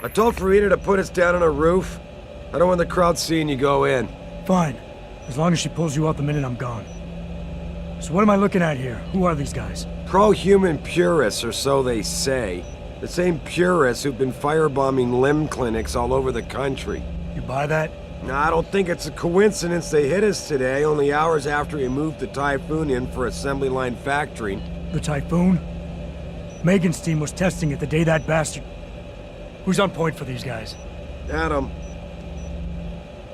I told Farida to put us down on a roof. I don't want the crowd seeing you go in. Fine. As long as she pulls you out the minute I'm gone. So what am I looking at here? Who are these guys? Pro-human purists, or so they say. The same purists who've been firebombing limb clinics all over the country. You buy that? Nah, I don't think it's a coincidence they hit us today, only hours after we moved the Typhoon in for assembly line factory. The Typhoon? Megan's team was testing it the day that bastard... Who's on point for these guys? Adam,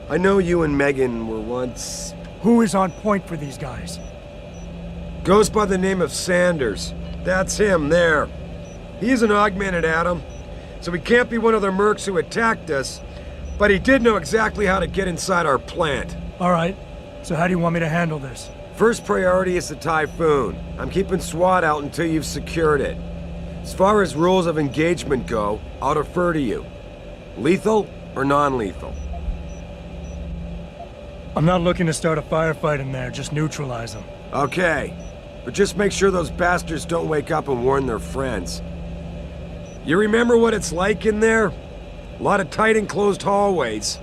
I know you and Megan were once... Who is on point for these guys? Goes by the name of Sanders. That's him, there. He's an augmented Adam, so he can't be one of the mercs who attacked us, but he did know exactly how to get inside our plant. Alright, so how do you want me to handle this? First priority is the Typhoon. I'm keeping SWAT out until you've secured it. As far as rules of engagement go, I'll defer to you. Lethal or non-lethal? I'm not looking to start a firefight in there, just neutralize them. Okay, but just make sure those bastards don't wake up and warn their friends. You remember what it's like in there? A lot of tight enclosed hallways,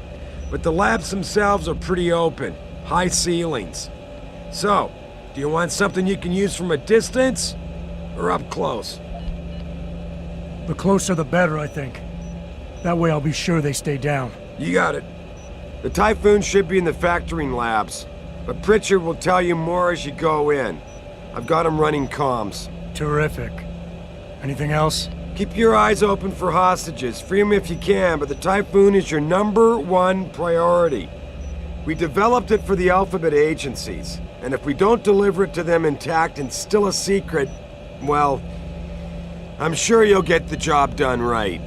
but the labs themselves are pretty open, high ceilings. So, do you want something you can use from a distance, or up close? The closer the better, I think. That way I'll be sure they stay down. You got it. The Typhoon should be in the factoring labs, but Pritchard will tell you more as you go in. I've got him running comms. Terrific. Anything else? Keep your eyes open for hostages. Free them if you can, but the Typhoon is your #1 priority. We developed it for the Alphabet agencies, and if we don't deliver it to them intact and still a secret, well, I'm sure you'll get the job done right.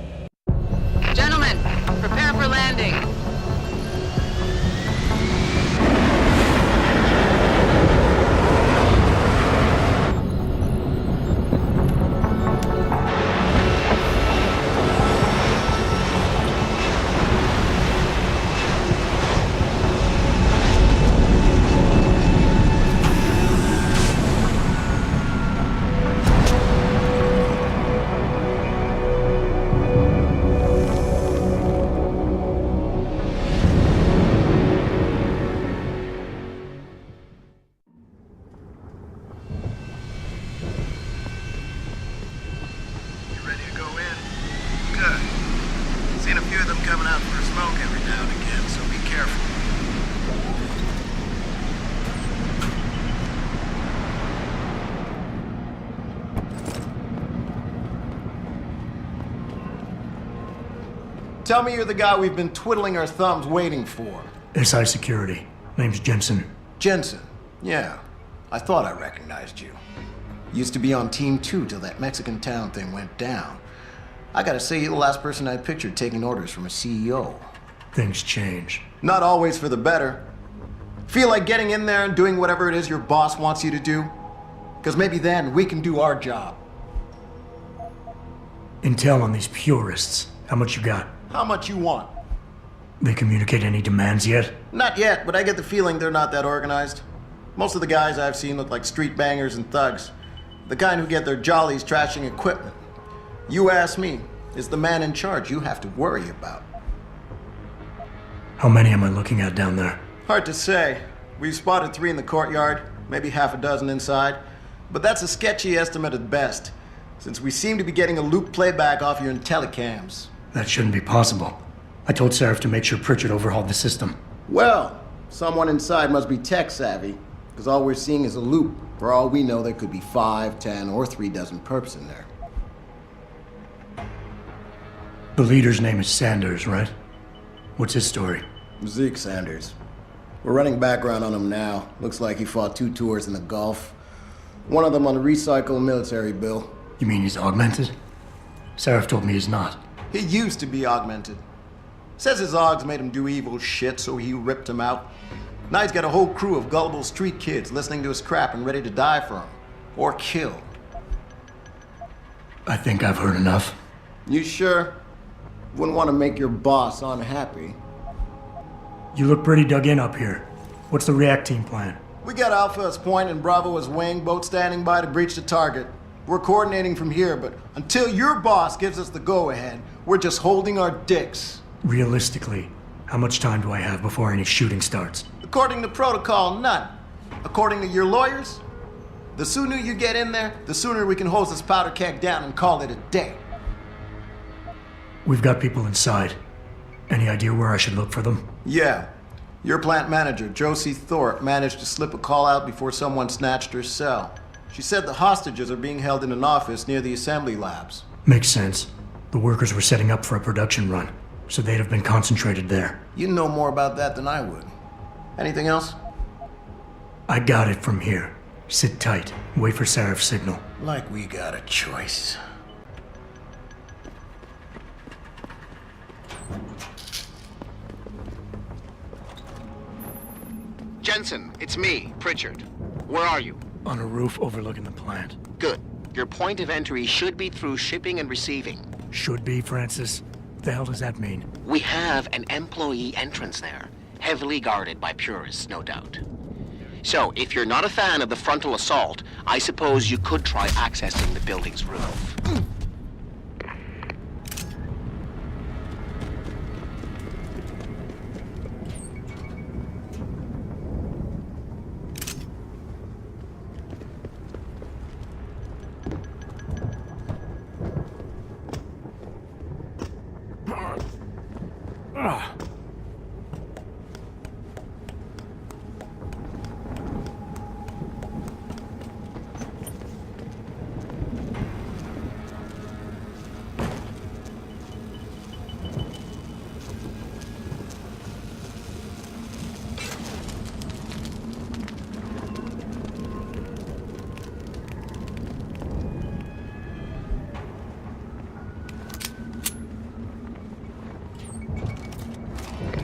Gentlemen, prepare for landing. Tell me you're the guy we've been twiddling our thumbs waiting for. SI Security. Name's Jensen. Jensen. Yeah. I thought I recognized you. Used to be on Team 2 till that Mexican town thing went down. I gotta say, you're the last person I pictured taking orders from a CEO. Things change. Not always for the better. Feel like getting in there and doing whatever it is your boss wants you to do? Because maybe then we can do our job. Intel on these purists. How much you got? How much you want? They communicate any demands yet? Not yet, but I get the feeling they're not that organized. Most of the guys I've seen look like street bangers and thugs. The kind who get their jollies trashing equipment. You ask me, is the man in charge you have to worry about. How many am I looking at down there? Hard to say. We've spotted 3 in the courtyard, maybe half a dozen inside. But that's a sketchy estimate at best, since we seem to be getting a loop playback off your telecams. That shouldn't be possible. I told Sarif to make sure Pritchard overhauled the system. Well, someone inside must be tech savvy, because all we're seeing is a loop. For all we know, there could be 5, 10, or 3 dozen perps in there. The leader's name is Sanders, right? What's his story? Zeke Sanders. We're running background on him now. Looks like he fought 2 tours in the Gulf. One of them on a recycled military bill. You mean he's augmented? Sarif told me he's not. He used to be augmented. Says his augs made him do evil shit, so he ripped him out. Now he's got a whole crew of gullible street kids listening to his crap and ready to die for him. Or kill. I think I've heard enough. You sure? Wouldn't want to make your boss unhappy. You look pretty dug in up here. What's the react team plan? We got Alpha as point and Bravo as wing, both standing by to breach the target. We're coordinating from here, but until your boss gives us the go-ahead, we're just holding our dicks. Realistically, how much time do I have before any shooting starts? According to protocol, none. According to your lawyers, the sooner you get in there, the sooner we can hose this powder keg down and call it a day. We've got people inside. Any idea where I should look for them? Yeah. Your plant manager, Josie Thorpe, managed to slip a call out before someone snatched her cell. She said the hostages are being held in an office near the assembly labs. Makes sense. The workers were setting up for a production run, so they'd have been concentrated there. You know more about that than I would. Anything else? I got it from here. Sit tight. Wait for Sarif's signal. Like we got a choice. Jensen, it's me, Pritchard. Where are you? On a roof overlooking the plant. Good. Your point of entry should be through shipping and receiving. Should be, Francis. What the hell does that mean? We have an employee entrance there, heavily guarded by purists, no doubt. So, if you're not a fan of the frontal assault, I suppose you could try accessing the building's roof.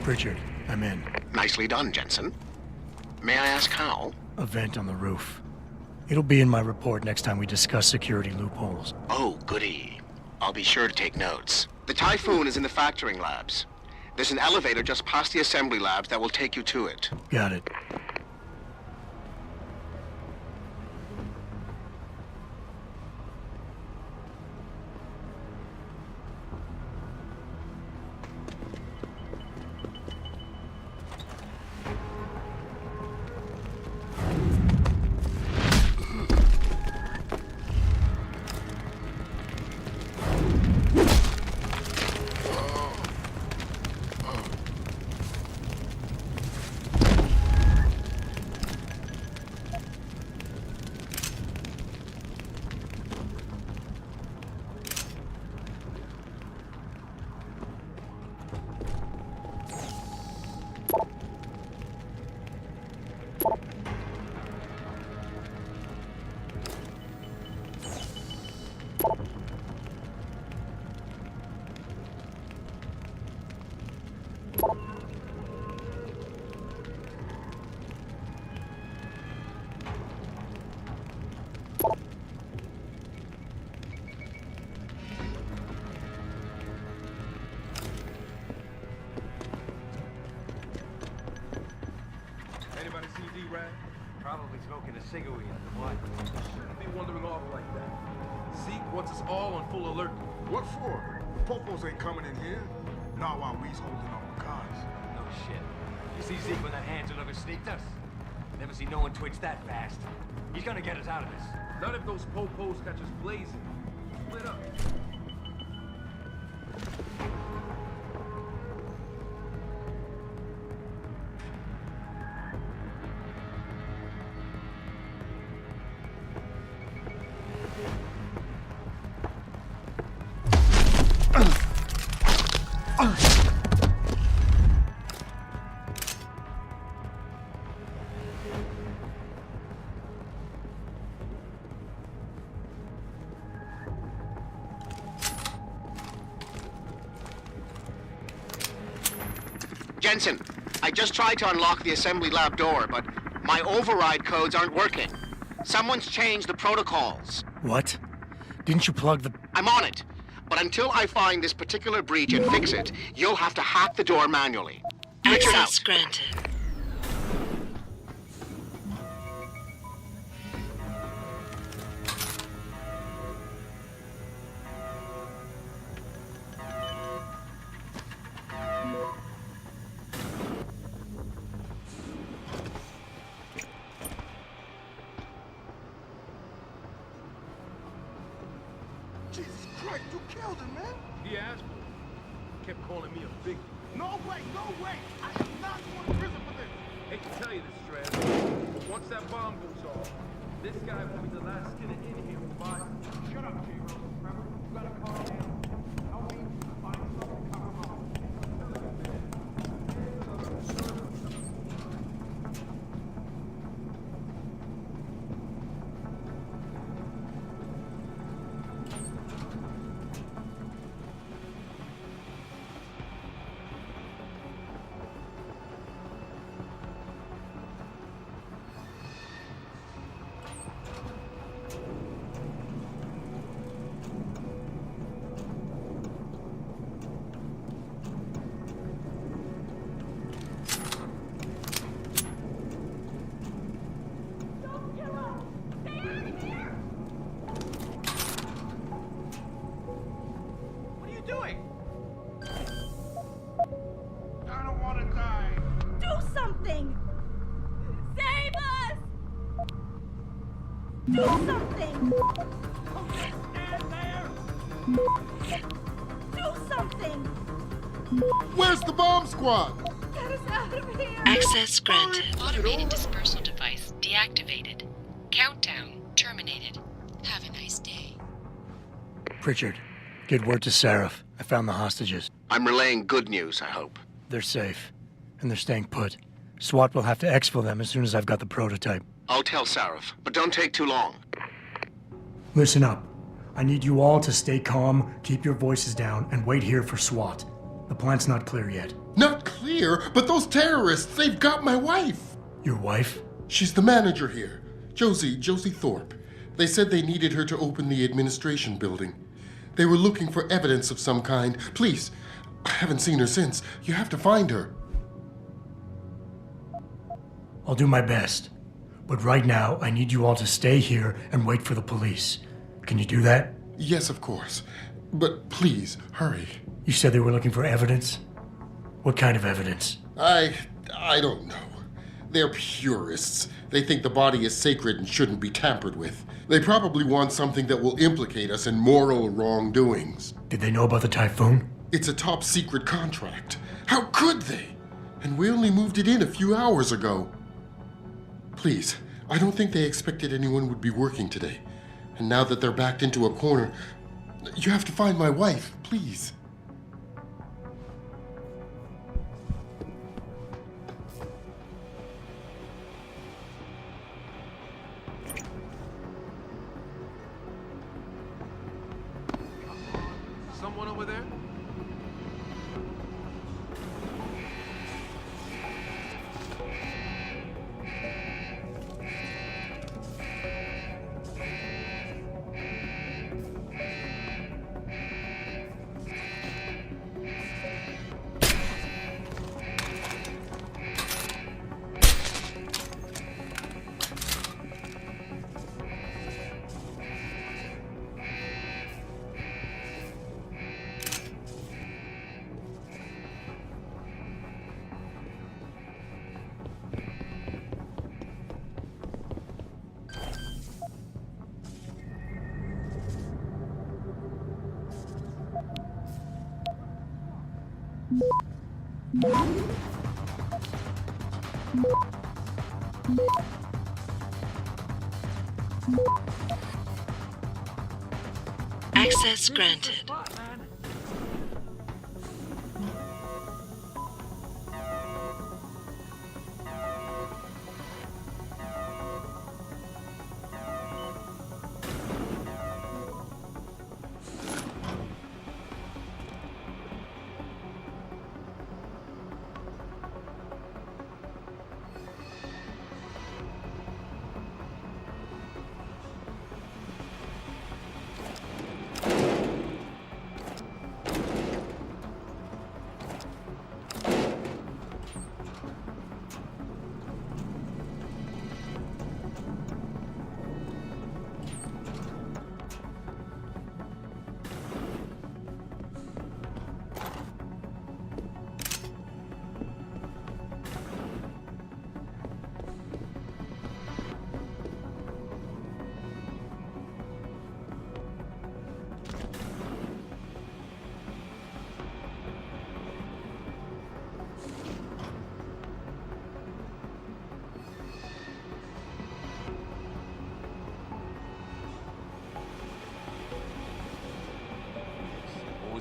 Pritchard, I'm in. Nicely done, Jensen. May I ask how? A vent on the roof. It'll be in my report next time we discuss security loopholes. Oh, goody. I'll be sure to take notes. The Typhoon is in the factoring labs. There's an elevator just past the assembly labs that will take you to it. Got it. Anybody see D-Rag? Probably smoking a cigarette. What? Shouldn't be wandering off like that. Zeke wants us all on full alert. What for? The popos ain't coming in here. Not while we's holding on the cars. No shit. You see Zeke when that Hansel ever sneaked us? Never see no one twitch that fast. He's gonna get us out of this. Not if those popos catch us blazing. Split up. Jensen, I just tried to unlock the assembly lab door, but my override codes aren't working. Someone's changed the protocols. What? Didn't you plug the... I'm on it. But until I find this particular breach and fix it, you'll have to hack the door manually. Richard out. Access granted. You killed him, man. He asked for it. Kept calling me a big. No way, no way. I am not going to prison for this. Hate to tell you this, Strand, but once that bomb goes off, this guy will be the last skinner in here who buys it. Shut up, J-Rose. Remember, you gotta calm down. Help me find something to cover up. What are you doing? I don't want to die. Do something! Save us! Do something! Okay, stand there. Do something! Where's the bomb squad? Get us out of here! Access granted. Automated dispersal device deactivated. Countdown terminated. Have a nice day. Pritchard, get word to Sarif. I found the hostages. I'm relaying good news, I hope. They're safe, and they're staying put. SWAT will have to exfil them as soon as I've got the prototype. I'll tell Sarif, but don't take too long. Listen up. I need you all to stay calm, keep your voices down, and wait here for SWAT. The plant's not clear yet. Not clear, but those terrorists, they've got my wife. Your wife? She's the manager here, Josie Thorpe. They said they needed her to open the administration building. They were looking for evidence of some kind. Please, I haven't seen her since. You have to find her. I'll do my best. But right now, I need you all to stay here and wait for the police. Can you do that? Yes, of course. But please, hurry. You said they were looking for evidence? What kind of evidence? I don't know. They're purists. They think the body is sacred and shouldn't be tampered with. They probably want something that will implicate us in moral wrongdoings. Did they know about the typhoon? It's a top secret contract. How could they? And we only moved it in a few hours ago. Please, I don't think they expected anyone would be working today. And now that they're backed into a corner, you have to find my wife, please. Someone over there? Access granted.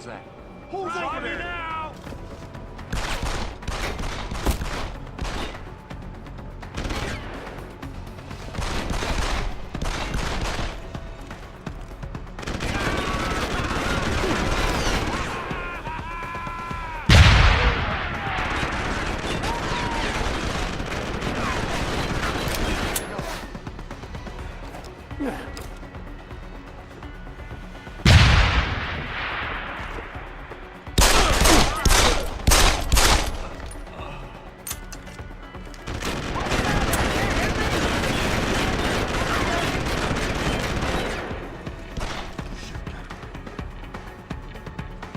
was that? Who's over there? Now!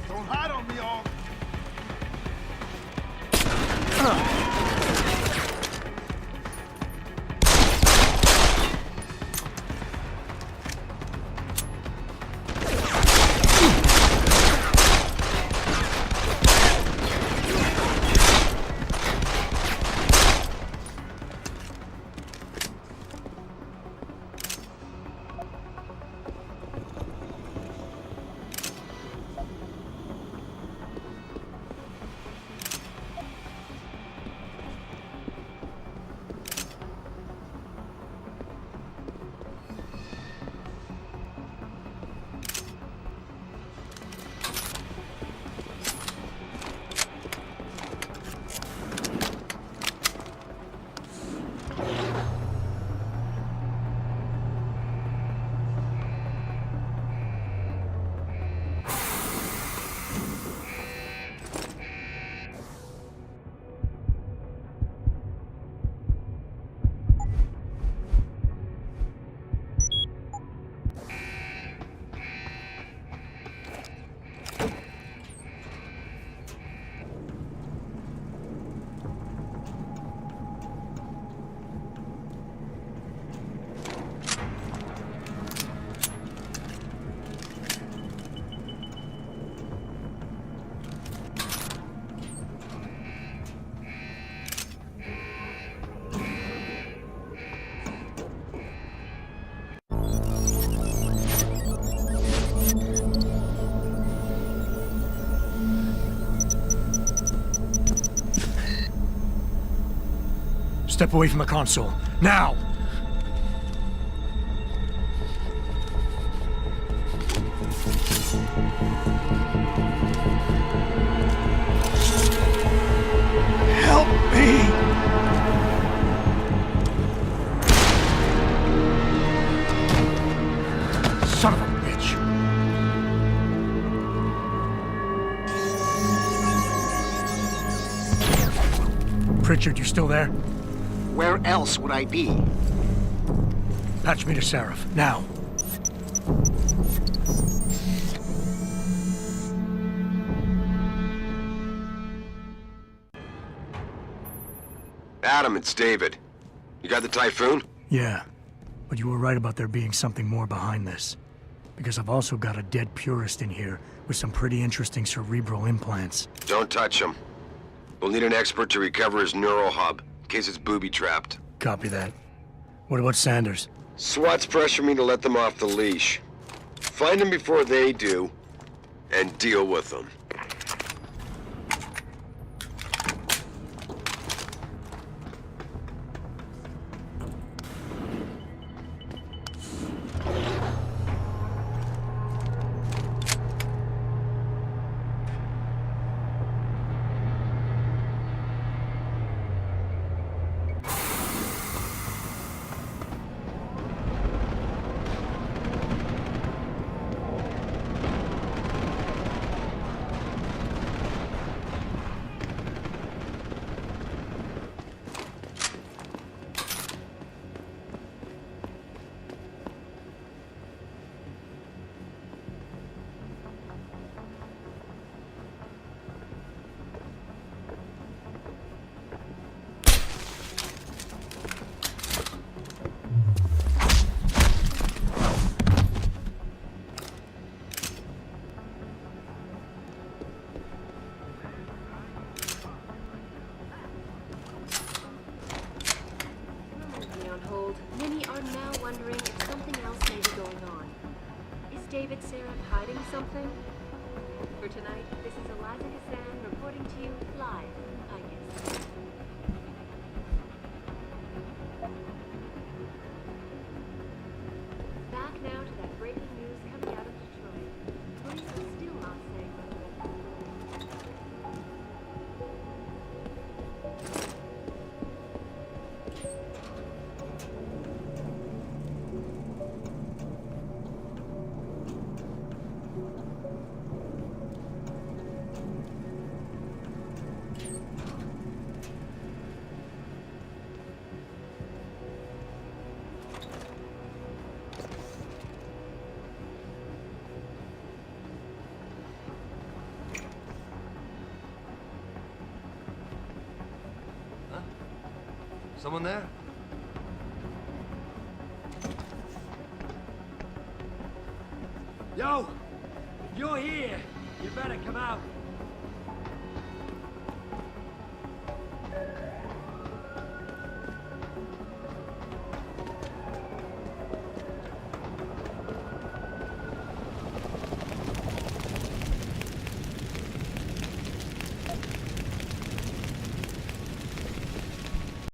Don't hide on me, all. Step away from the console. Now! Help me! Son of a bitch! Pritchard, you still there? Where else would I be? Patch me to Sarif, now. Adam, it's David. You got the Typhoon? Yeah, but you were right about there being something more behind this. Because I've also got a dead purist in here with some pretty interesting cerebral implants. Don't touch him. We'll need an expert to recover his neural hub, in case it's booby-trapped. Copy that. What about Sanders? SWAT's pressuring me to let them off the leash. Find them before they do, and deal with them. Many are now wondering if something else may be going on. Is David Sarif hiding something? for tonight. This is Eliza Hassan reporting to you live, I guess. Back now to that breaking news coming out of Detroit. Police are still not saying much. Someone there? Yo! If you're here, you better come out.